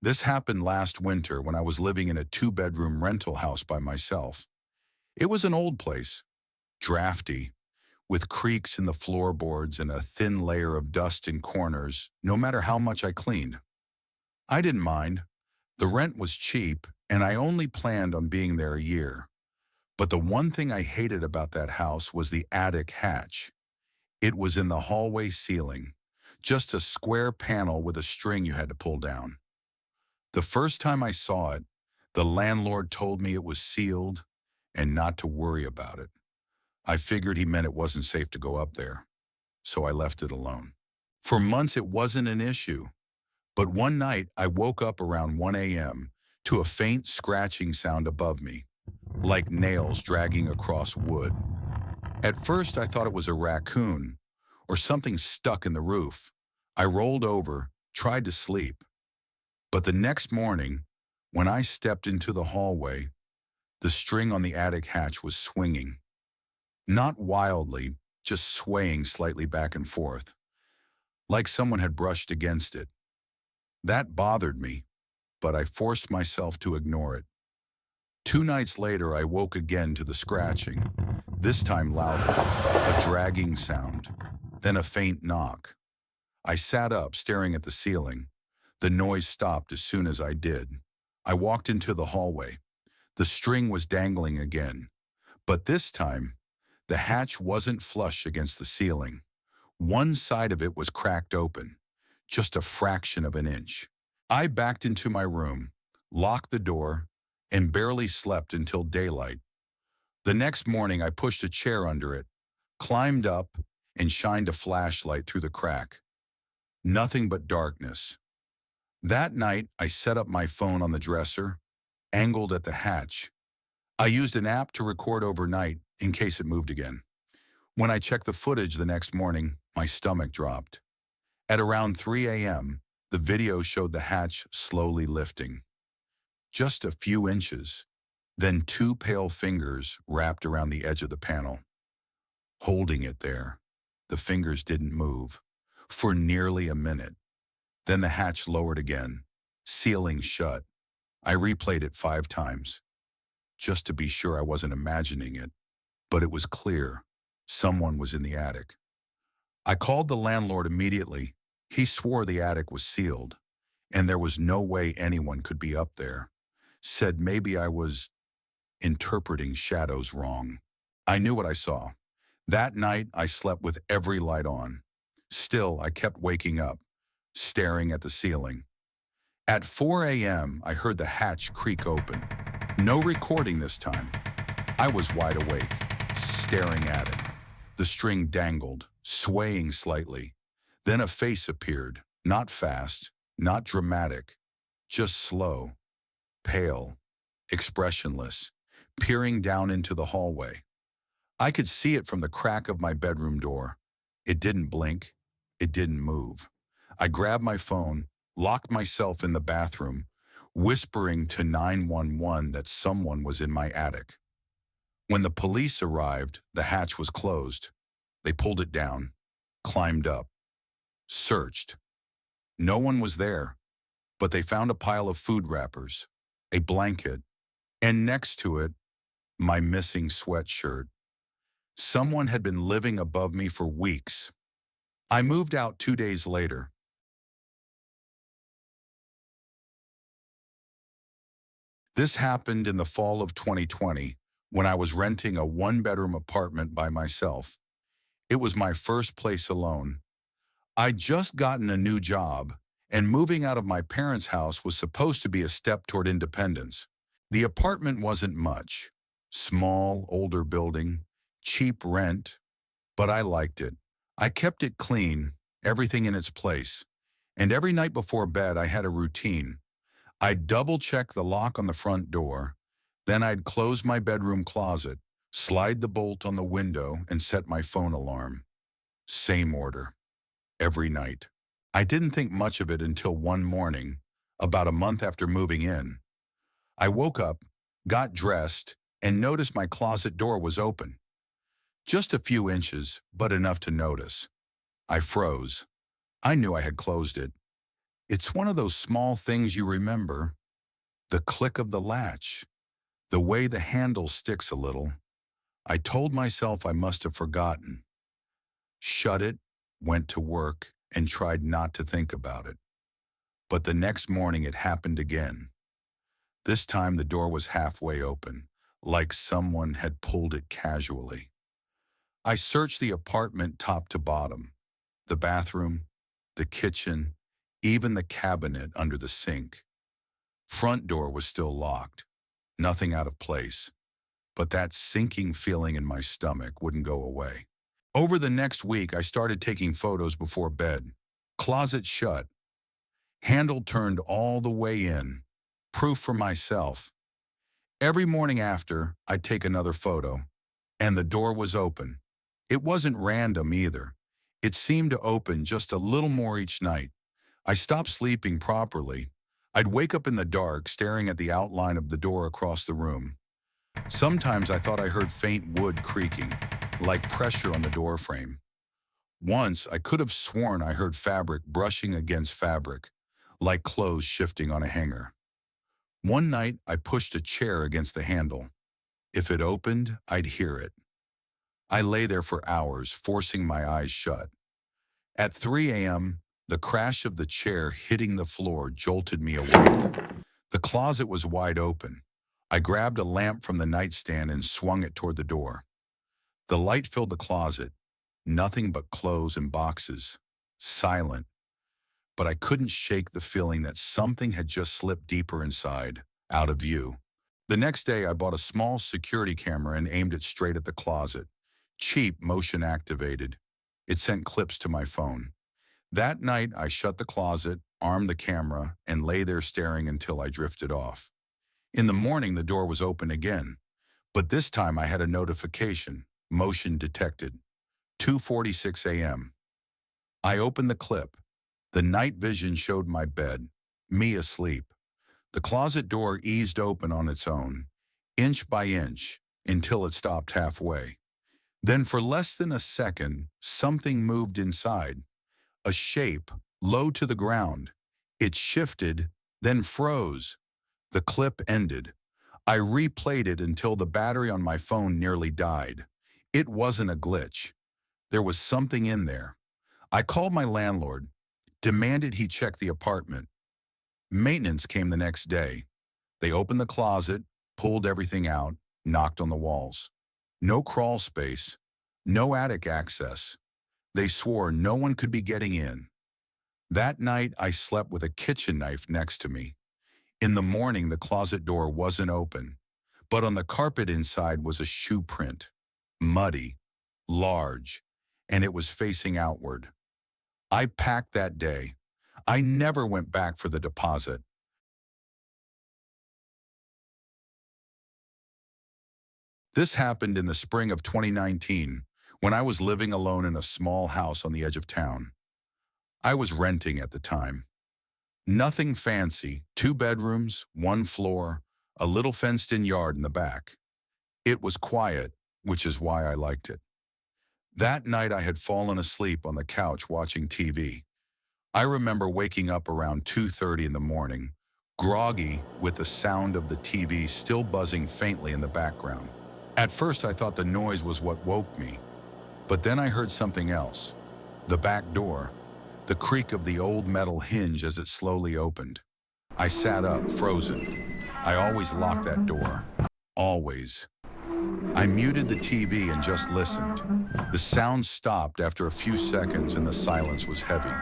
This happened last winter when I was living in a two-bedroom rental house by myself. It was an old place, drafty, with creaks in the floorboards and a thin layer of dust in corners, no matter how much I cleaned. I didn't mind. The rent was cheap, and I only planned on being there a year. But the one thing I hated about that house was the attic hatch. It was in the hallway ceiling, just a square panel with a string you had to pull down. The first time I saw it, the landlord told me it was sealed and not to worry about it. I figured he meant it wasn't safe to go up there, so I left it alone. For months it wasn't an issue, but one night I woke up around 1 a.m. to a faint scratching sound above me, like nails dragging across wood. At first I thought it was a raccoon or something stuck in the roof. I rolled over, tried to sleep. But the next morning, when I stepped into the hallway, the string on the attic hatch was swinging. Not wildly, just swaying slightly back and forth, like someone had brushed against it. That bothered me, but I forced myself to ignore it. 2 nights later, I woke again to the scratching, this time louder, a dragging sound, then a faint knock. I sat up, staring at the ceiling. The noise stopped as soon as I did. I walked into the hallway. The string was dangling again, but this time, the hatch wasn't flush against the ceiling. One side of it was cracked open, just a fraction of an inch. I backed into my room, locked the door, and barely slept until daylight. The next morning, I pushed a chair under it, climbed up, and shined a flashlight through the crack. Nothing but darkness. That night, I set up my phone on the dresser, angled at the hatch. I used an app to record overnight in case it moved again. When I checked the footage the next morning, my stomach dropped. At around 3 a.m., the video showed the hatch slowly lifting. Just a few inches, then two pale fingers wrapped around the edge of the panel. Holding it there, the fingers didn't move for nearly a minute. Then the hatch lowered again, sealing shut. I replayed it 5 times, just to be sure I wasn't imagining it, but it was clear someone was in the attic. I called the landlord immediately. He swore the attic was sealed, and there was no way anyone could be up there. Said maybe I was interpreting shadows wrong. I knew what I saw. That night, I slept with every light on. Still, I kept waking up, staring at the ceiling. At 4 a.m., I heard the hatch creak open. No recording this time. I was wide awake, staring at it. The string dangled, swaying slightly. Then a face appeared, not fast, not dramatic, just slow, pale, expressionless, peering down into the hallway. I could see it from the crack of my bedroom door. It didn't blink. It didn't move. I grabbed my phone, locked myself in the bathroom, whispering to 911 that someone was in my attic. When the police arrived, the hatch was closed. They pulled it down, climbed up, searched. No one was there, but they found a pile of food wrappers, a blanket, and next to it, my missing sweatshirt. Someone had been living above me for weeks. I moved out 2 days later. This happened in the fall of 2020 when I was renting a one-bedroom apartment by myself. It was my first place alone. I'd just gotten a new job, and moving out of my parents' house was supposed to be a step toward independence. The apartment wasn't much. Small, older building, cheap rent, but I liked it. I kept it clean, everything in its place, and every night before bed I had a routine. I'd double-check the lock on the front door, then I'd close my bedroom closet, slide the bolt on the window, and set my phone alarm. Same order, every night. I didn't think much of it until one morning, about a month after moving in. I woke up, got dressed, and noticed my closet door was open. Just a few inches, but enough to notice. I froze. I knew I had closed it. It's one of those small things you remember, the click of the latch, the way the handle sticks a little. I told myself I must have forgotten, shut it, went to work, and tried not to think about it. But the next morning it happened again. This time the door was halfway open, like someone had pulled it casually. I searched the apartment top to bottom, the bathroom, the kitchen, even the cabinet under the sink. Front door was still locked, nothing out of place, but that sinking feeling in my stomach wouldn't go away. Over the next week, I started taking photos before bed. Closet shut, handle turned all the way in, proof for myself. Every morning after, I'd take another photo, and the door was open. It wasn't random either. It seemed to open just a little more each night. I stopped sleeping properly. I'd wake up in the dark, staring at the outline of the door across the room. Sometimes I thought I heard faint wood creaking, like pressure on the door frame. Once, I could have sworn I heard fabric brushing against fabric, like clothes shifting on a hanger. One night, I pushed a chair against the handle. If it opened, I'd hear it. I lay there for hours, forcing my eyes shut. At 3 a.m., the crash of the chair hitting the floor jolted me awake. The closet was wide open. I grabbed a lamp from the nightstand and swung it toward the door. The light filled the closet, nothing but clothes and boxes, silent. But I couldn't shake the feeling that something had just slipped deeper inside, out of view. The next day, I bought a small security camera and aimed it straight at the closet. Cheap, motion activated. It sent clips to my phone. That night, I shut the closet, armed the camera, and lay there staring until I drifted off. In the morning, the door was open again, but this time I had a notification, motion detected, 2:46 a.m. I opened the clip. The night vision showed my bed, me asleep. The closet door eased open on its own, inch by inch, until it stopped halfway. Then for less than a second, something moved inside. A shape, low to the ground. It shifted, then froze. The clip ended. I replayed it until the battery on my phone nearly died. It wasn't a glitch. There was something in there. I called my landlord, demanded he check the apartment. Maintenance came the next day. They opened the closet, pulled everything out, knocked on the walls. No crawl space, no attic access. They swore no one could be getting in. That night, I slept with a kitchen knife next to me. In the morning, the closet door wasn't open, but on the carpet inside was a shoe print, muddy, large, and it was facing outward. I packed that day. I never went back for the deposit. This happened in the spring of 2019, when I was living alone in a small house on the edge of town. I was renting at the time. Nothing fancy, 2 bedrooms, 1 floor, a little fenced-in yard in the back. It was quiet, which is why I liked it. That night I had fallen asleep on the couch watching TV. I remember waking up around 2:30 in the morning, groggy with the sound of the TV still buzzing faintly in the background. At first I thought the noise was what woke me, but then I heard something else. The back door, the creak of the old metal hinge as it slowly opened. I sat up, frozen. I always lock that door. Always. I muted the TV and just listened. The sound stopped after a few seconds and the silence was heavy.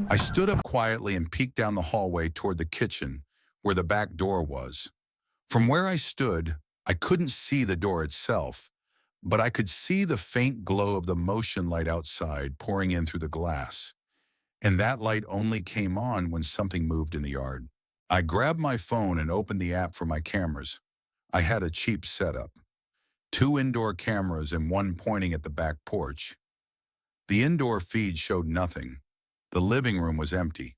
I stood up quietly and peeked down the hallway toward the kitchen, where the back door was. From where I stood, I couldn't see the door itself, but I could see the faint glow of the motion light outside pouring in through the glass. And that light only came on when something moved in the yard. I grabbed my phone and opened the app for my cameras. I had a cheap setup. 2 indoor cameras and 1 pointing at the back porch. The indoor feed showed nothing. The living room was empty.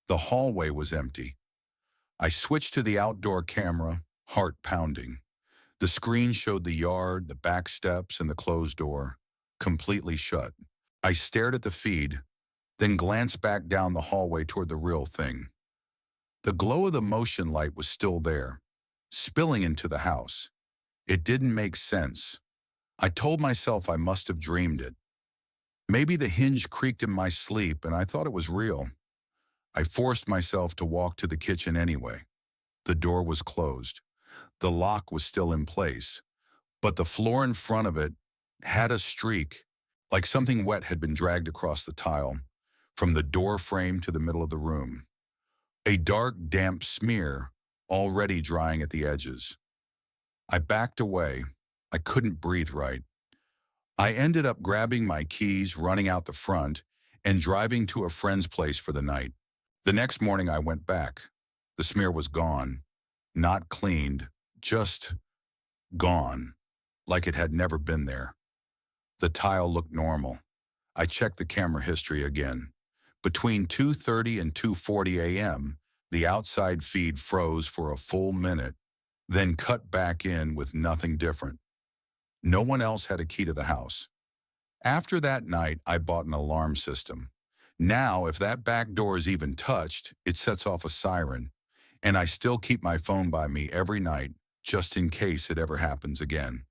The hallway was empty. I switched to the outdoor camera, heart pounding. The screen showed the yard, the back steps, and the closed door, completely shut. I stared at the feed, then glanced back down the hallway toward the real thing. The glow of the motion light was still there, spilling into the house. It didn't make sense. I told myself I must have dreamed it. Maybe the hinge creaked in my sleep and I thought it was real. I forced myself to walk to the kitchen anyway. The door was closed. The lock was still in place, but the floor in front of it had a streak, like something wet had been dragged across the tile, from the door frame to the middle of the room. A dark, damp smear, already drying at the edges. I backed away. I couldn't breathe right. I ended up grabbing my keys, running out the front, and driving to a friend's place for the night. The next morning I went back. The smear was gone. Not cleaned, just gone, like it had never been there. The tile looked normal. I checked the camera history again. Between 2:30 and 2:40 a.m., the outside feed froze for a full minute, then cut back in with nothing different. No one else had a key to the house. After that night, I bought an alarm system. Now, if that back door is even touched, it sets off a siren, and I still keep my phone by me every night, just in case it ever happens again.